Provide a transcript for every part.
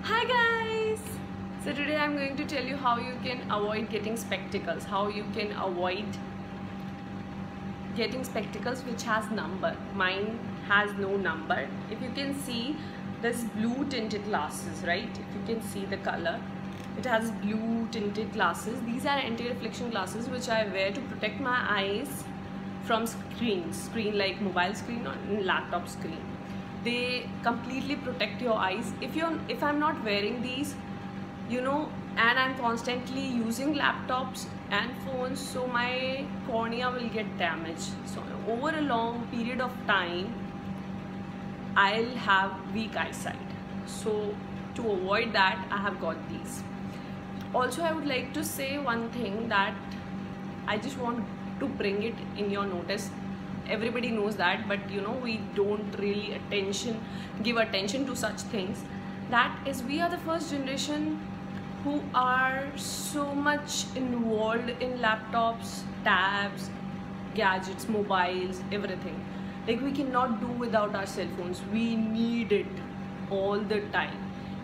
Hi guys! So today I'm going to tell you how you can avoid getting spectacles, how you can avoid getting spectacles which has number. Mine has no number. If you can see this blue tinted glasses, right? If you can see the color, it has blue tinted glasses. These are anti-reflection glasses which I wear to protect my eyes from screen like mobile screen or laptop screen. They completely protect your eyes. If I'm not wearing these, and I'm constantly using laptops and phones, so my cornea will get damaged. So over a long period of time, I'll have weak eyesight. So to avoid that, I have got these. Also, I would like to say one thing that I just want to bring it in your notice. Everybody knows that, but we don't really give attention to such things. That is, we are the first generation who are so much involved in laptops, tabs, gadgets, mobiles, everything. Like, we cannot do without our cell phones. We need it all the time.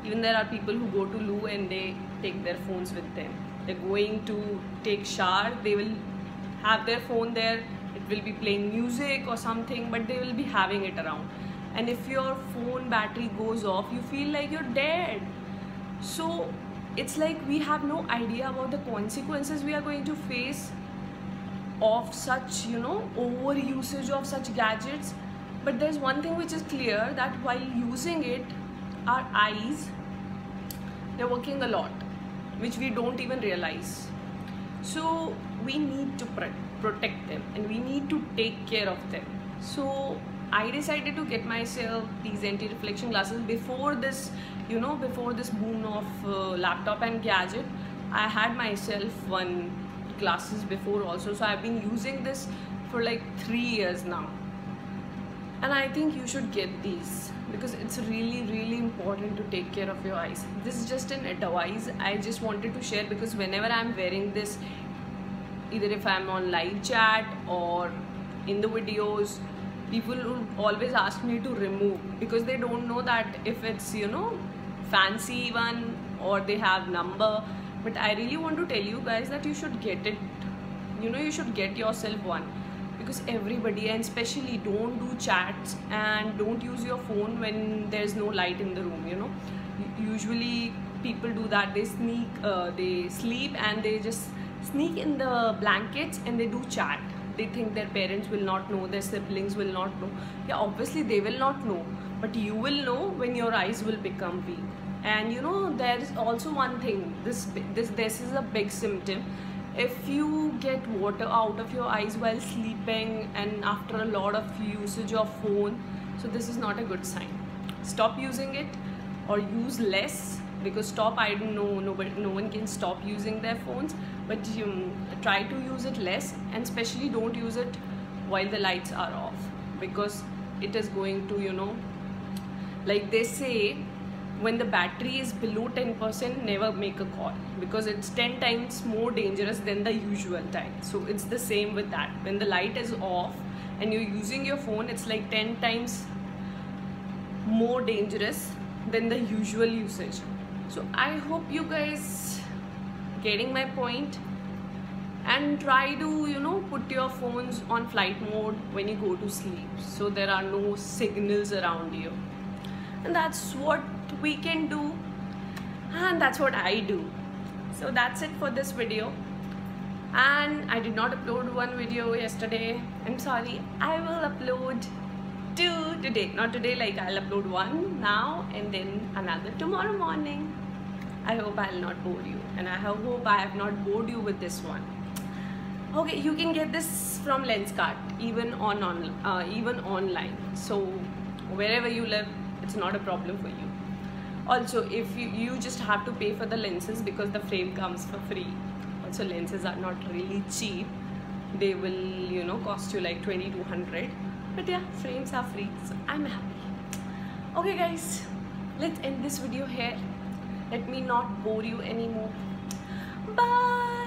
Even there are people who go to loo and they take their phones with them. They're going to take shower, they will have their phone there. It will be playing music or something, but they will be having it around. And if your phone battery goes off, you feel like you're dead. So it's like we have no idea about the consequences we are going to face of such, over usage of such gadgets. But there's one thing which is clear, that while using it, our eyes, they're working a lot, which we don't even realize. So we need to protect them and we need to take care of them. So I decided to get myself these anti-reflection glasses before this, before this boom of laptop and gadget. I had myself one glasses before also, so I've been using this for like 3 years now. And I think you should get these because it's really important to take care of your eyes. This is just an advice I just wanted to share, because whenever I'm wearing this, either if I'm on live chat or in the videos, people will always ask me to remove, because they don't know that if it's fancy one or they have number. But I really want to tell you guys that you should get it. You should get yourself one, because everybody, and especially don't do chats and don't use your phone when there's no light in the room. Usually people do that. They they sleep and they just sneak in the blankets and they do chat. They think their parents will not know, their siblings will not know. Yeah, obviously they will not know, but you will know when your eyes will become weak. And there is also one thing, this is a big symptom. If you get water out of your eyes while sleeping and after a lot of usage of phone, so this is not a good sign. Stop using it or use less. Because stop, I don't know, no one can stop using their phones, but try to use it less, and especially don't use it while the lights are off, because it is going to, like they say, when the battery is below 10%, never make a call, because it's 10 times more dangerous than the usual time. So it's the same with that. When the light is off and you're using your phone, it's like 10 times more dangerous than the usual usage. So I hope you guys getting my point, and try to put your phones on flight mode when you go to sleep, so there are no signals around you. And that's what we can do, and that's what I do. So that's it for this video. And I did not upload one video yesterday. I'm sorry. I will upload two today. Not today, like I'll upload one now and then another tomorrow morning. I hope I'll not bore you, and I hope I have not bored you with this one. Okay, you can get this from Lenskart, even online. So wherever you live, it's not a problem for you. Also, if you just have to pay for the lenses, because the frame comes for free. Also, lenses are not really cheap. They will cost you like 20-200. But yeah, frames are free, so I'm happy. Okay guys, let's end this video here. Let me not bore you anymore. Bye.